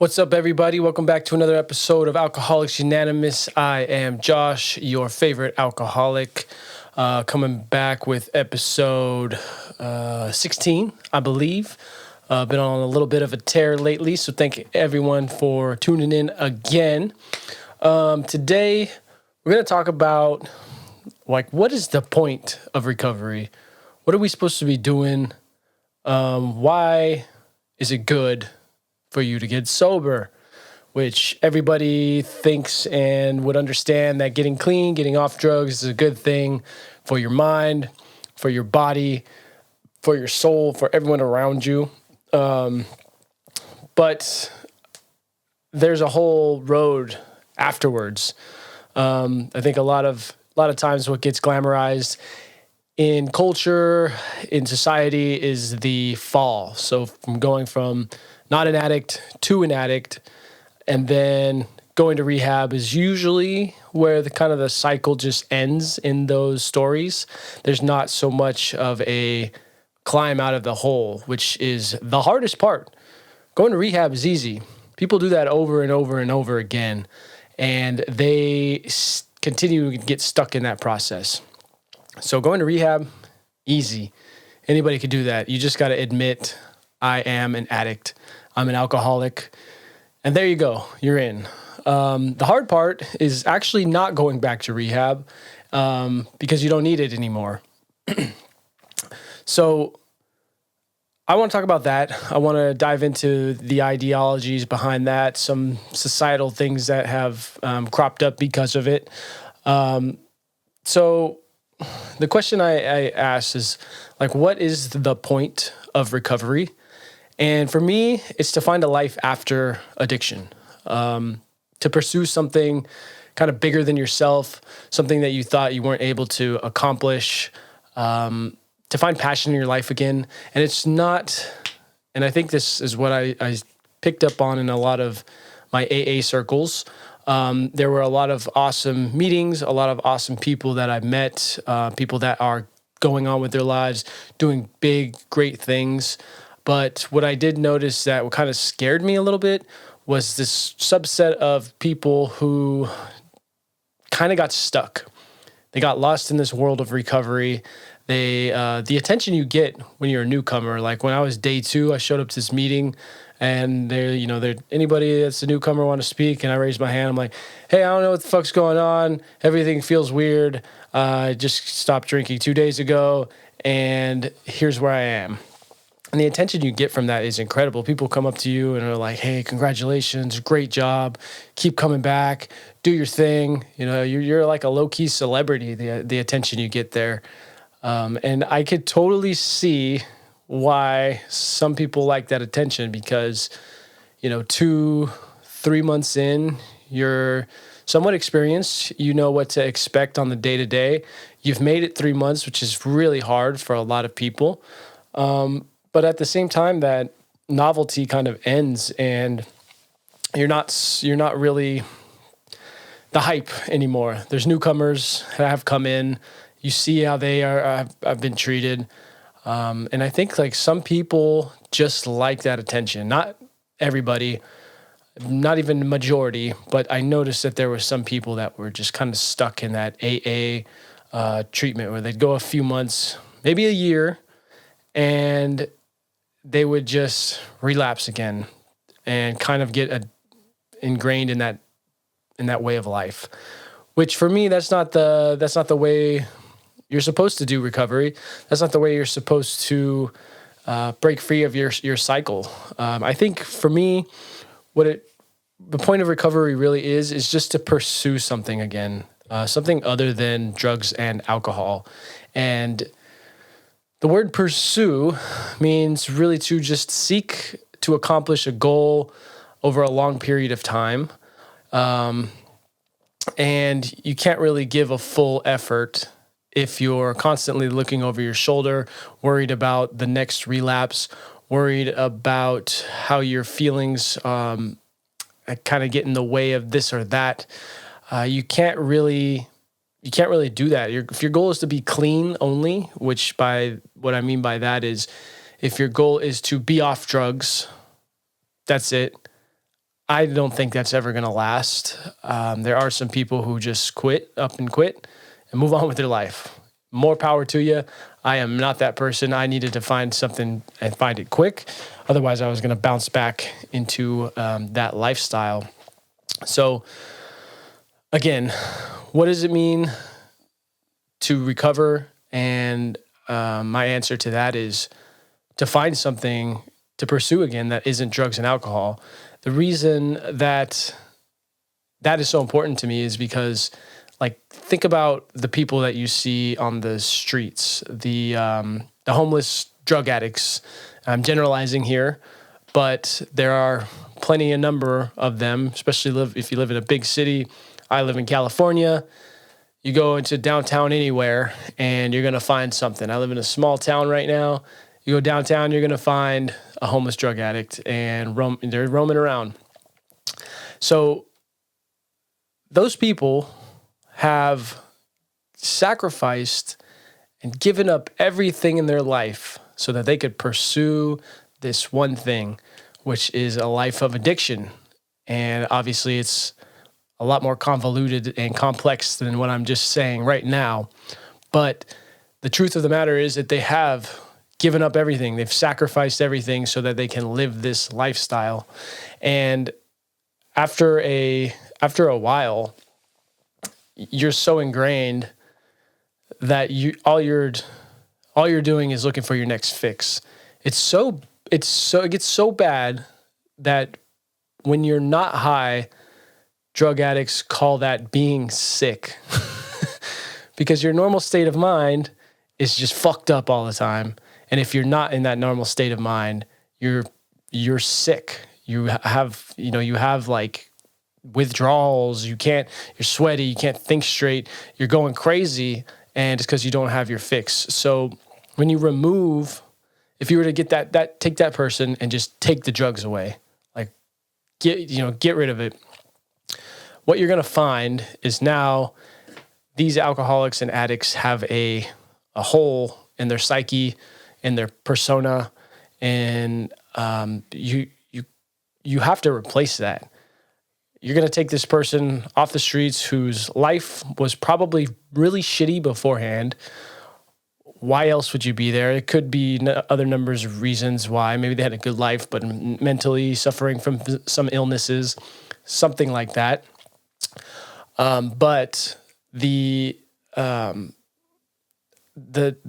What's up, everybody? Welcome back to another episode of Alcoholics Unanimous. I am Josh, your favorite alcoholic, coming back with episode 16, I believe. Been on a little bit of a tear lately, so thank everyone for tuning in again. Today, we're going to talk about, what is the point of recovery? What are we supposed to be doing? Why is it good for you to get sober, which everybody thinks and would understand that getting clean, getting off drugs is a good thing for your mind, for your body, for your soul, for everyone around you. But there's a whole road afterwards. I think a lot of times what gets glamorized in culture, in society, is the fall. So from going from not an addict to an addict, and then going to rehab is usually where the cycle just ends in those stories. There's not so much of a climb out of the hole, which is the hardest part. Going to rehab is easy. People do that over and over and over again, and they continue to get stuck in that process. So going to rehab, easy. Anybody could do that. You just got to admit, I am an addict. I'm an alcoholic. And there you go. You're in. The hard part is actually not going back to rehab because you don't need it anymore. So I want to talk about that. I want to dive into the ideologies behind that, some societal things that have cropped up because of it. So the question I ask is, what is the point of recovery? And for me, it's to find a life after addiction, to pursue something kind of bigger than yourself, something that you thought you weren't able to accomplish, to find passion in your life again. And it's not, and I think this is what I picked up on in a lot of my AA circles. There were a lot of awesome meetings, a lot of awesome people that I met, people that are going on with their lives, doing big, great things. But what I did notice that what kind of scared me a little bit was this subset of people who kind of got stuck. They got lost in this world of recovery. The attention you get when you're a newcomer, like when I was day 2, I showed up to this meeting, and anybody that's a newcomer want to speak, and I raised my hand. I'm like, hey, I don't know what the fuck's going on. Everything feels weird. I just stopped drinking 2 days ago, and here's where I am. And the attention you get from that is incredible. People come up to you and are like, hey, congratulations, great job, keep coming back, do your thing. You're like a low-key celebrity, the attention you get there. And I could totally see why some people like that attention because, 2-3 months in, you're somewhat experienced. You know what to expect on the day-to-day. You've made it 3 months, which is really hard for a lot of people. But at the same time, that novelty kind of ends, and you're not really the hype anymore. There's newcomers that have come in. You see how they have been treated, and I think some people just like that attention. Not everybody, not even the majority, but I noticed that there were some people that were just kind of stuck in that AA treatment where they'd go a few months, maybe a year, and they would just relapse again and kind of get ingrained in that way of life, which for me, that's not the way you're supposed to do recovery. That's not the way you're supposed to break free of your cycle. I think for me, the point of recovery really is just to pursue something again, something other than drugs and alcohol. And the word pursue means really to just seek to accomplish a goal over a long period of time. And you can't really give a full effort if you're constantly looking over your shoulder, worried about the next relapse, worried about how your feelings kind of get in the way of this or that. You can't really do that. If your goal is to be clean only, which by what I mean by that is if your goal is to be off drugs, that's it. I don't think that's ever going to last. There are some people who just up and quit and move on with their life. More power to you. I am not that person. I needed to find something and find it quick. Otherwise, I was going to bounce back into that lifestyle. So, again, what does it mean to recover? And my answer to that is to find something to pursue again that isn't drugs and alcohol. The reason that is so important to me is because, like, think about the people that you see on the streets, the homeless drug addicts. I'm generalizing here, but there are plenty a number of them, especially if you live in a big city. I live in California. You go into downtown anywhere and you're going to find something. I live in a small town right now. You go downtown, you're going to find a homeless drug addict, and they're roaming around. So those people have sacrificed and given up everything in their life so that they could pursue this one thing, which is a life of addiction. And obviously it's a lot more convoluted and complex than what I'm just saying right now. But the truth of the matter is that they have given up everything. They've sacrificed everything so that they can live this lifestyle. And after a while, you're so ingrained that all you're doing is looking for your next fix. It gets so bad that when you're not high, drug addicts call that being sick. Because your normal state of mind is just fucked up all the time. And if you're not in that normal state of mind, you're sick. You have like withdrawals. You're sweaty. You can't think straight. You're going crazy. And it's because you don't have your fix. So when you if you were to get take that person and just take the drugs away, like get rid of it. What you're going to find is now these alcoholics and addicts have a hole in their psyche, in their persona, and you have to replace that. You're going to take this person off the streets whose life was probably really shitty beforehand. Why else would you be there? It could be other numbers of reasons why. Maybe they had a good life, but mentally suffering from some illnesses, something like that. But the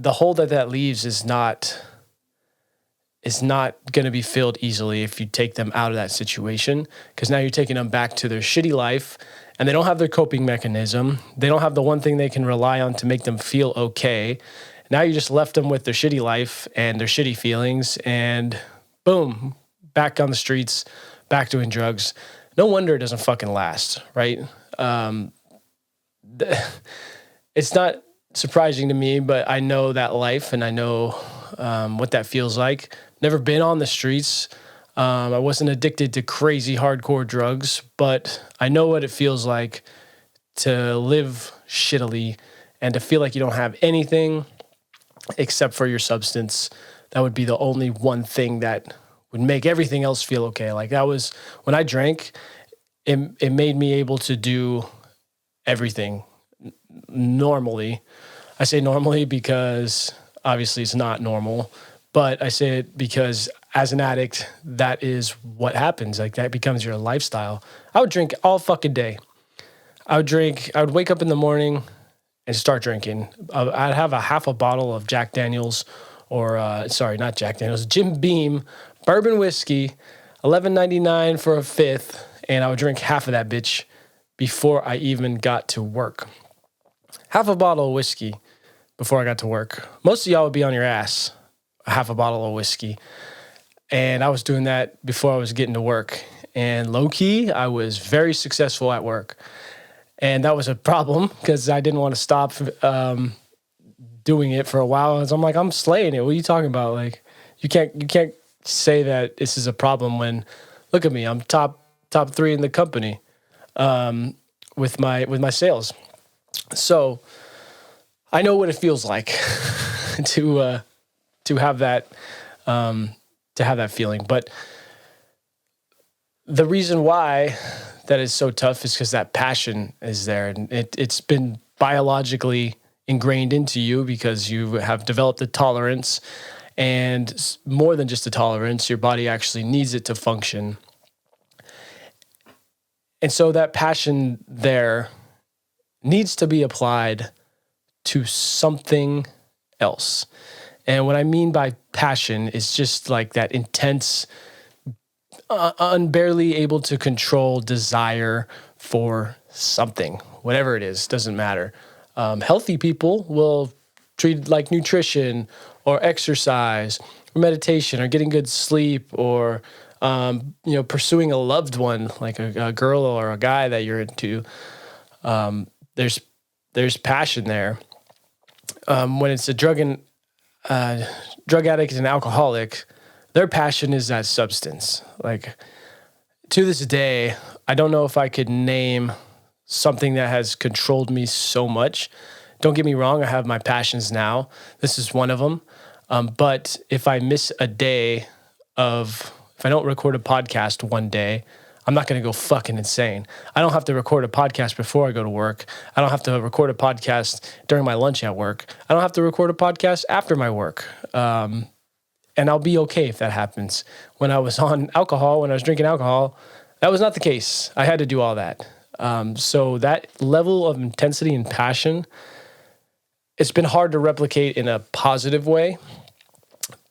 hole that leaves is not going to be filled easily if you take them out of that situation, because now you're taking them back to their shitty life, and they don't have their coping mechanism. They don't have the one thing they can rely on to make them feel okay. Now you just left them with their shitty life and their shitty feelings, and boom, back on the streets, back doing drugs. No wonder it doesn't fucking last, right? It's not surprising to me, but I know that life, and I know what that feels like. Never been on the streets. I wasn't addicted to crazy hardcore drugs, but I know what it feels like to live shittily and to feel like you don't have anything except for your substance. That would be the only one thing that would make everything else feel okay. Like that was when I drank, it made me able to do everything normally. I say normally because obviously it's not normal, but I say it because as an addict, that is what happens. Like that becomes your lifestyle. I would drink all fucking day. I would wake up in the morning and start drinking. I'd have a half a bottle of Jack Daniels not Jack Daniels, Jim Beam bourbon whiskey, $11.99 for a fifth. And I would drink half of that bitch before I even got to work. Half a bottle of whiskey before I got to work. Most of y'all would be on your ass, half a bottle of whiskey. And I was doing that before I was getting to work. And low key, I was very successful at work. And that was a problem because I didn't want to stop doing it for a while. And I'm like, I'm slaying it. What are you talking about? Like, you can't say that this is a problem when, look at me, I'm top 3 in the company with my sales. So I know what it feels like to have that feeling. But the reason why that is so tough is because that passion is there, and it's been biologically ingrained into you because you have developed a tolerance, and more than just a tolerance, your body actually needs it to function. And so that passion there needs to be applied to something else. And what I mean by passion is just like that intense, unbarely able to control desire for something, whatever it is, doesn't matter. Healthy people will treat it like nutrition or exercise or meditation or getting good sleep or pursuing a loved one like a girl or a guy that you're into. There's passion there. When it's a drug addict and alcoholic, their passion is that substance. Like, to this day, I don't know if I could name something that has controlled me so much. Don't get me wrong, I have my passions now. This is one of them. But if I miss a day if I don't record a podcast one day, I'm not going to go fucking insane. I don't have to record a podcast before I go to work. I don't have to record a podcast during my lunch at work. I don't have to record a podcast after my work. And I'll be okay if that happens. When I was on alcohol, when I was drinking alcohol, that was not the case. I had to do all that. So that level of intensity and passion, it's been hard to replicate in a positive way,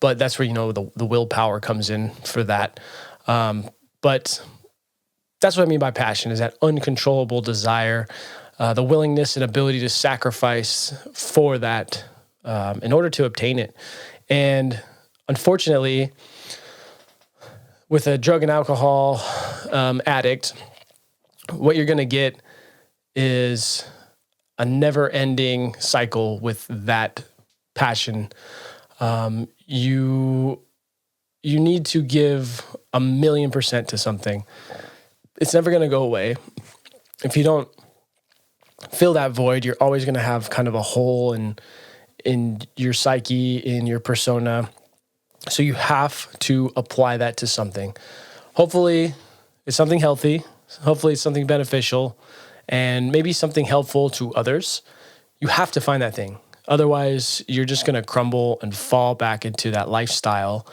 but that's where, the willpower comes in for that. But that's what I mean by passion, is that uncontrollable desire, the willingness and ability to sacrifice for that in order to obtain it. And unfortunately, with a drug and alcohol addict, what you're going to get is a never-ending cycle with that passion. You need to give 1,000,000% to something. It's never going to go away. If you don't fill that void, you're always going to have kind of a hole in your psyche, in your persona. So you have to apply that to something. Hopefully, it's something healthy. Hopefully, it's something beneficial, and maybe something helpful to others. You have to find that thing. Otherwise, you're just going to crumble and fall back into that lifestyle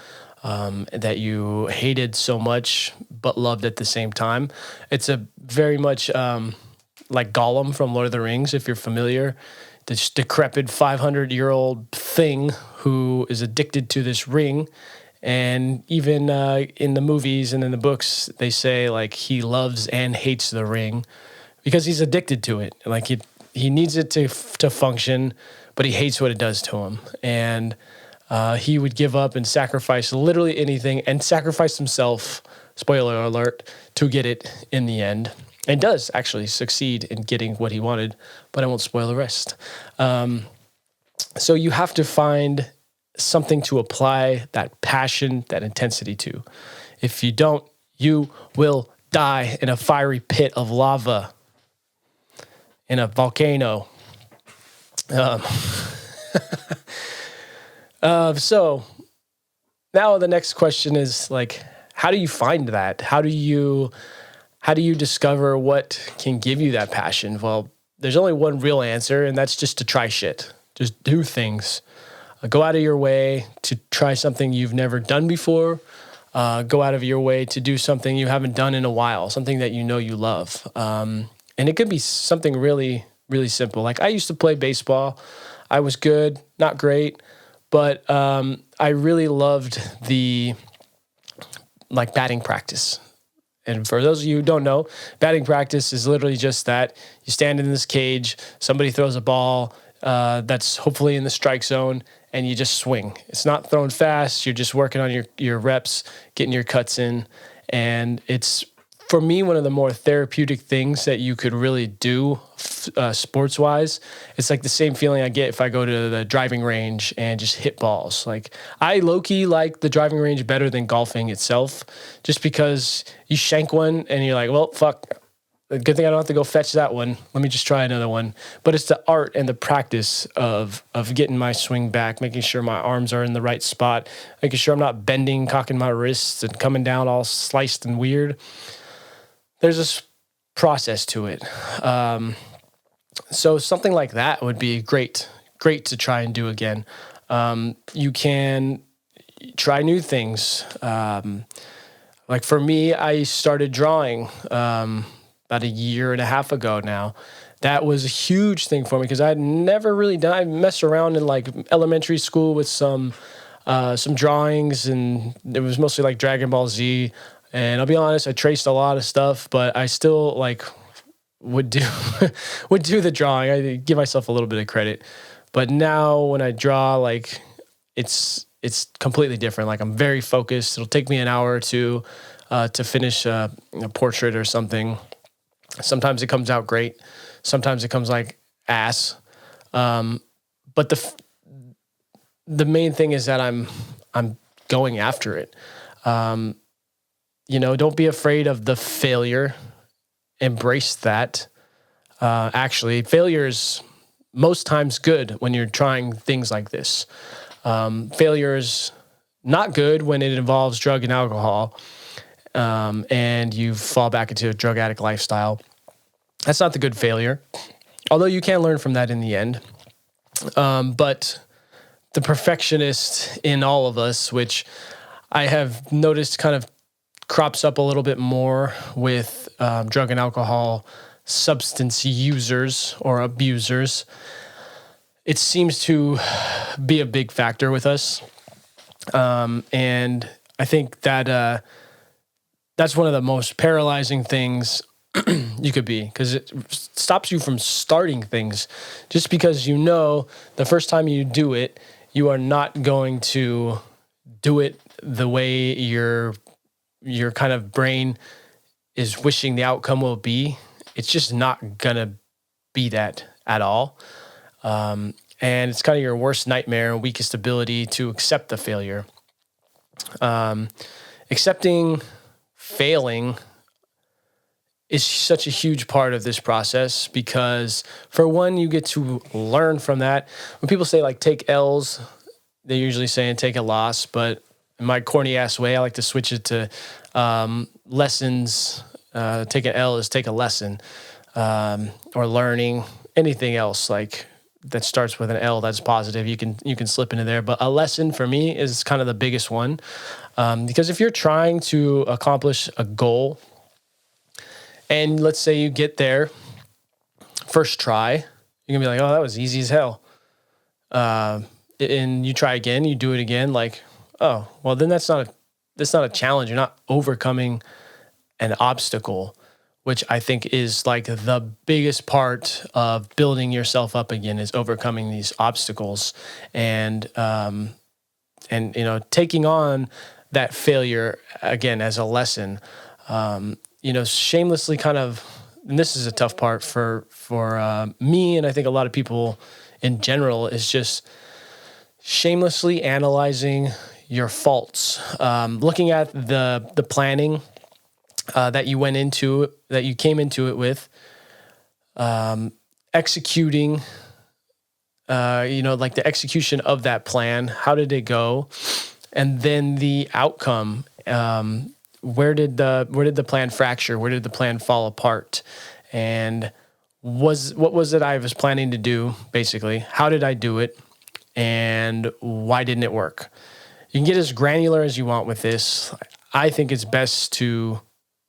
that you hated so much but loved at the same time. It's a very much like Gollum from Lord of the Rings, if you're familiar. This decrepit 500-year-old thing who is addicted to this ring. And even in the movies and in the books, they say like he loves and hates the ring because he's addicted to it. Like he needs it to function, but he hates what it does to him. And he would give up and sacrifice literally anything and sacrifice himself, spoiler alert, to get it in the end. And does actually succeed in getting what he wanted, but I won't spoil the rest. So you have to find something to apply that passion, that intensity to. If you don't, you will die in a fiery pit of lava, in a volcano. So now the next question is like, how do you find that? How do you discover what can give you that passion? Well, there's only one real answer, and that's just to try shit. Just do things. Go out of your way to try something you've never done before. Go out of your way to do something you haven't done in a while, something that you know you love. And it could be something really, really simple. Like I used to play baseball. I was good, not great, but I really loved the batting practice. And for those of you who don't know, batting practice is literally just that. You stand in this cage, somebody throws a ball that's hopefully in the strike zone, and you just swing. It's not thrown fast. You're just working on your reps, getting your cuts in. And it's, for me, one of the more therapeutic things that you could really do sports-wise. It's like the same feeling I get if I go to the driving range and just hit balls. Like I low-key like the driving range better than golfing itself, just because you shank one and you're like, well, fuck, Good thing I don't have to go fetch that one. Let me just try another one. But it's the art and the practice of getting my swing back, making sure my arms are in the right spot, making sure I'm not bending, cocking my wrists, and coming down all sliced and weird. There's this process to it. So something like that would be great to try and do again. You can try new things. Like for me, I started drawing about a year and a half ago now. That was a huge thing for me because I had never really done. I messed around in like elementary school with some drawings, and it was mostly like Dragon Ball Z. And I'll be honest, I traced a lot of stuff, but I still like would do would do the drawing. I give myself a little bit of credit. But now when I draw, like it's completely different. Like I'm very focused. It'll take me an hour or two to finish a portrait or something. Sometimes it comes out great. Sometimes it comes like ass. But the main thing is that I'm going after it. Don't be afraid of the failure. Embrace that. Actually, failure is most times good when you're trying things like this. Failure is not good when it involves drug and alcohol, and you fall back into a drug addict lifestyle. That's not the good failure, although you can learn from that in the end. But the perfectionist in all of us, which I have noticed kind of crops up a little bit more with drug and alcohol substance users or abusers, it seems to be a big factor with us. And I think that that's one of the most paralyzing things you could be, because it stops you from starting things. Just because the first time you do it, you are not going to do it the way your kind of brain is wishing the outcome will be. It's just not gonna be that at all. And it's kind of your worst nightmare and weakest ability to accept the failure. Accepting failing is such a huge part of this process because, for one, you get to learn from that. When people say, like, take L's, they're usually saying take a loss, but in my corny ass way, I like to switch it to lessons. Take an L is take a lesson, or learning. Anything else like that starts with an L that's positive, you can slip into there. But a lesson for me is kind of the biggest one, because if you're trying to accomplish a goal, and let's say you get there first try, you're gonna be like, oh, that was easy as hell. And you try again, you do it again, like, oh, well, then that's not a challenge. You're not overcoming an obstacle, which I think is like the biggest part of building yourself up again, is overcoming these obstacles and taking on that failure again as a lesson. Shamelessly kind of, and this is a tough part for me, and I think a lot of people in general, is just shamelessly analyzing your faults, looking at the planning that you came into it with, executing, like the execution of that plan. How did it go? And then the outcome. Where did the plan fracture? Where did the plan fall apart? And what was it I was planning to do, basically? How did I do it? And why didn't it work? You can get as granular as you want with this. I think it's best to,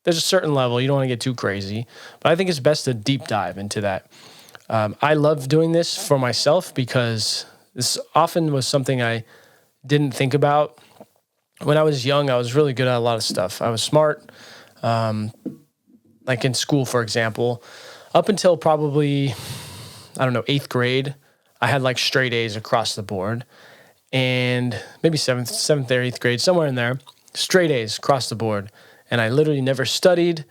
there's a certain level, you don't want to get too crazy, but I think it's best to deep dive into that. I love doing this for myself because this often was something I didn't think about. When I was young, I was really good at a lot of stuff. I was smart, like in school, for example, up until probably, 8th grade, I had like straight A's across the board. And maybe 7th or 8th grade, somewhere in there, straight A's across the board. And I literally never studied.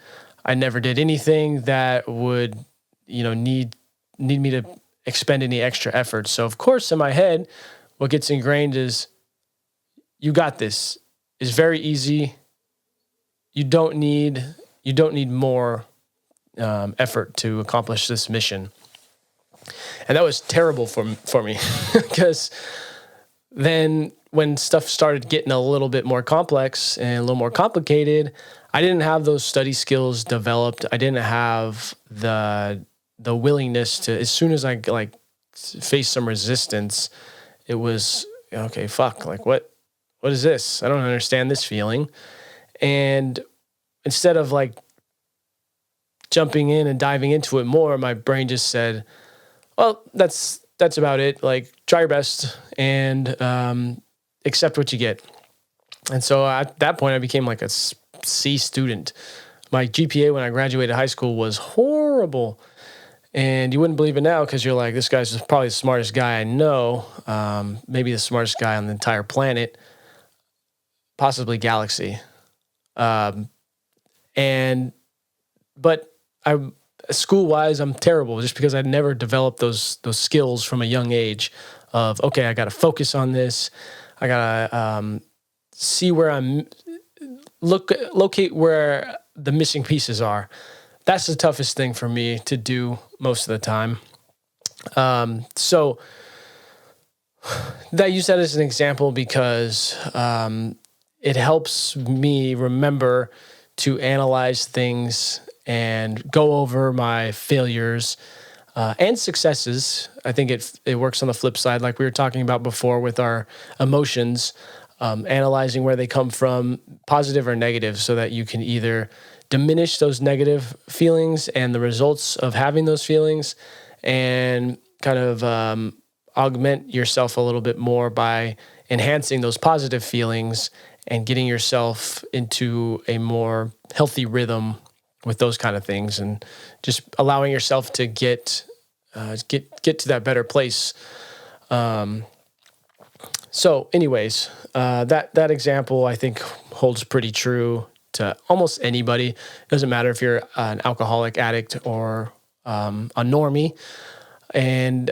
I never did anything that would, need me to expend any extra effort. So of course, in my head, what gets ingrained is, you got this. It's very easy. You don't need more effort to accomplish this mission. And that was terrible for me because then when stuff started getting a little bit more complex and a little more complicated, I didn't have those study skills developed. I didn't have the willingness to, as soon as I like faced some resistance, it was, okay, fuck, like what is this? I don't understand this feeling. And instead of like jumping in and diving into it more, my brain just said, well, that's about it. Like, try your best and accept what you get. And so at that point, I became like a C student. My GPA when I graduated high school was horrible. And you wouldn't believe it now because you're like, this guy's probably the smartest guy I know, maybe the smartest guy on the entire planet, possibly galaxy. But school-wise, I'm terrible just because I'd never developed those skills from a young age of, okay, I got to focus on this. I got to see where locate where the missing pieces are. That's the toughest thing for me to do most of the time. So I use that as an example because it helps me remember to analyze things and go over my failures and successes. I think it works on the flip side, like we were talking about before with our emotions, analyzing where they come from, positive or negative, so that you can either diminish those negative feelings and the results of having those feelings and kind of augment yourself a little bit more by enhancing those positive feelings and getting yourself into a more healthy rhythm with those kind of things, and just allowing yourself to get to that better place. So anyways, that example I think holds pretty true to almost anybody. It doesn't matter if you're an alcoholic addict or a normie, and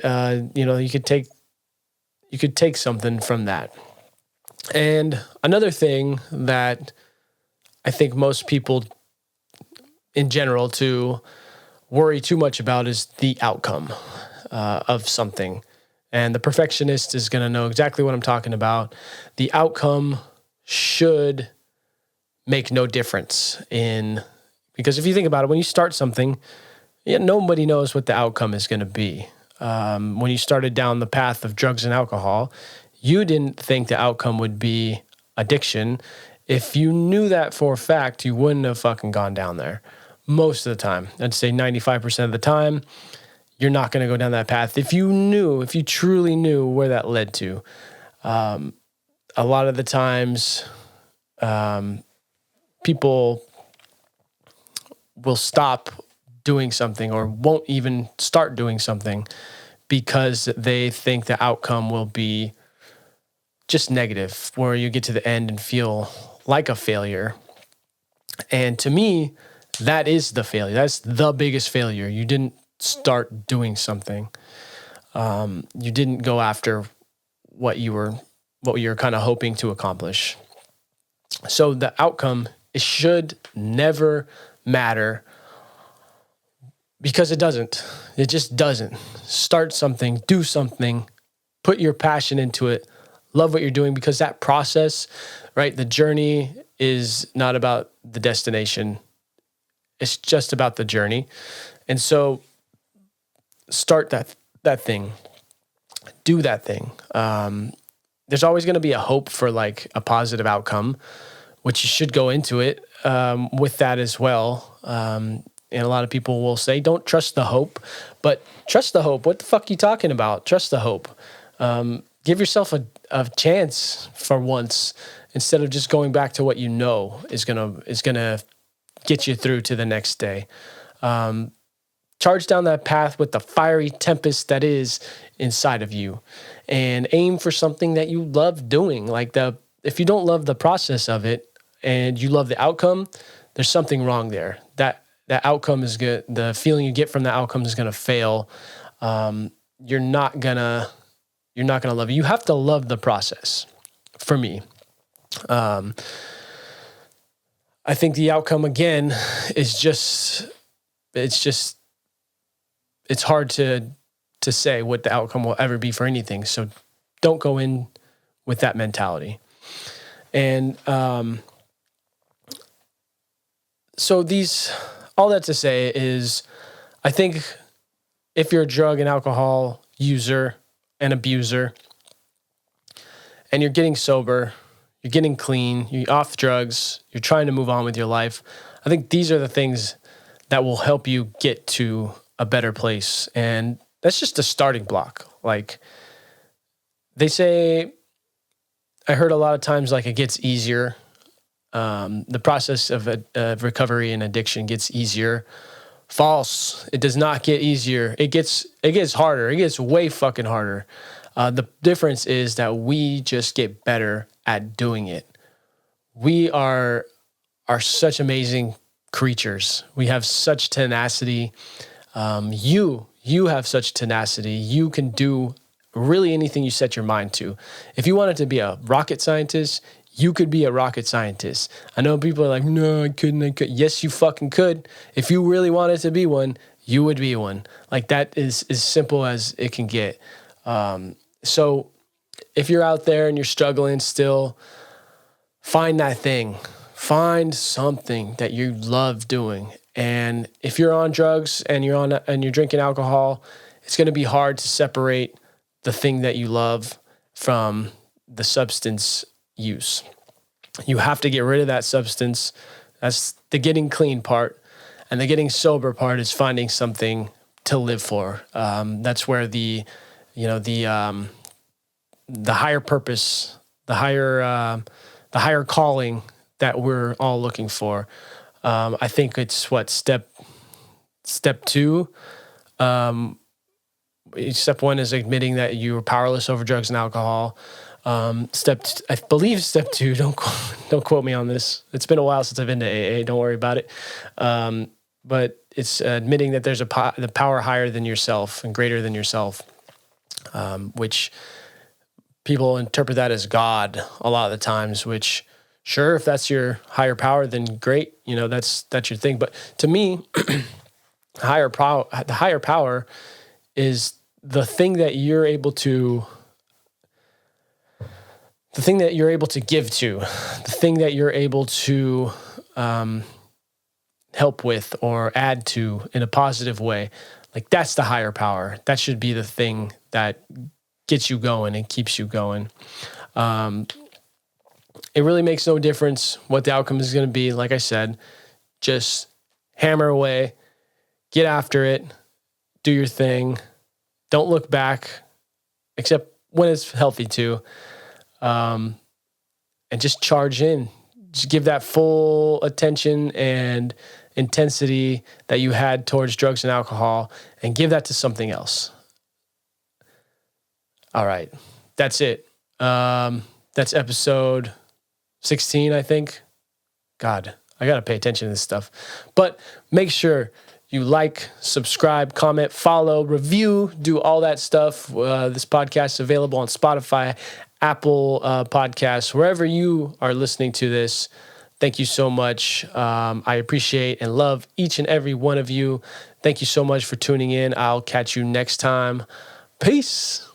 you could take something from that. And another thing that I think most people in general to worry too much about is the outcome of something. And the perfectionist is going to know exactly what I'm talking about. The outcome should make no difference because if you think about it, when you start something, nobody knows what the outcome is going to be. When you started down the path of drugs and alcohol, you didn't think the outcome would be addiction. If you knew that for a fact, you wouldn't have fucking gone down there. Most of the time, I'd say 95% of the time, you're not going to go down that path. If you truly knew where that led to, a lot of the times, people will stop doing something or won't even start doing something because they think the outcome will be just negative, where you get to the end and feel like a failure. And to me, that is the failure. That's the biggest failure. You didn't start doing something. You didn't go after what you were kind of hoping to accomplish. So the outcome, it should never matter, because it doesn't. It just doesn't. Start something, do something, put your passion into it, love what you're doing, because that process, right? The journey is not about the destination. It's just about the journey. And so start that thing. Do that thing. There's always going to be a hope for like a positive outcome, which you should go into it with that as well. And a lot of people will say, don't trust the hope, but trust the hope. What the fuck are you talking about? Trust the hope. Give yourself a chance for once, instead of just going back to what you know is gonna get you through to the next day. Charge down that path with the fiery tempest that is inside of you, and aim for something that you love doing. If you don't love the process of it and you love the outcome, there's something wrong there. That outcome is good. The feeling you get from the outcome is going to fail. You're not gonna love it. You have to love the process. For me, I think the outcome again is just it's hard to say what the outcome will ever be for anything. So don't go in with that mentality. And so all that to say is, I think if you're a drug and alcohol user and abuser, and you're getting sober, you're getting clean, you're off drugs, you're trying to move on with your life, I think these are the things that will help you get to a better place. And that's just a starting block. Like they say, I heard a lot of times, like, it gets easier. The process of recovery and addiction gets easier. False. It does not get easier. It gets harder. It gets way fucking harder. The difference is that we just get better at doing it. We are such amazing creatures. We have such tenacity. You have such tenacity. You can do really anything you set your mind to. If you wanted to be a rocket scientist, you could be a rocket scientist. I know people are like, no, I couldn't. Yes, you fucking could. If you really wanted to be one, you would be one. Like, that is as simple as it can get. So if you're out there and you're struggling still, find that thing. Find something that you love doing. And if you're on drugs and you're drinking alcohol, it's going to be hard to separate the thing that you love from the substance use. You have to get rid of that substance. That's the getting clean part. And the getting sober part is finding something to live for. That's where the higher purpose, the higher calling that we're all looking for. I think it's step 2. Step 1 is admitting that you were powerless over drugs and alcohol. I believe step 2, don't quote me on this. It's been a while since I've been to AA. Don't worry about it. But it's admitting that there's the power higher than yourself and greater than yourself, which people interpret that as God a lot of the times, which, sure, if that's your higher power, then great. That's your thing. But to me, the higher power is the thing that you're able to give to, the thing that you're able to help with or add to in a positive way. Like, that's the higher power. That should be the thing that gets you going and keeps you going. It really makes no difference what the outcome is going to be. Like I said, just hammer away, get after it, do your thing. Don't look back, except when it's healthy to. And just charge in. Just give that full attention and intensity that you had towards drugs and alcohol, and give that to something else. All right. That's it. That's episode 16, I think. God, I got to pay attention to this stuff. But make sure you like, subscribe, comment, follow, review, do all that stuff. This podcast is available on Spotify, Apple Podcasts, wherever you are listening to this. Thank you so much. I appreciate and love each and every one of you. Thank you so much for tuning in. I'll catch you next time. Peace.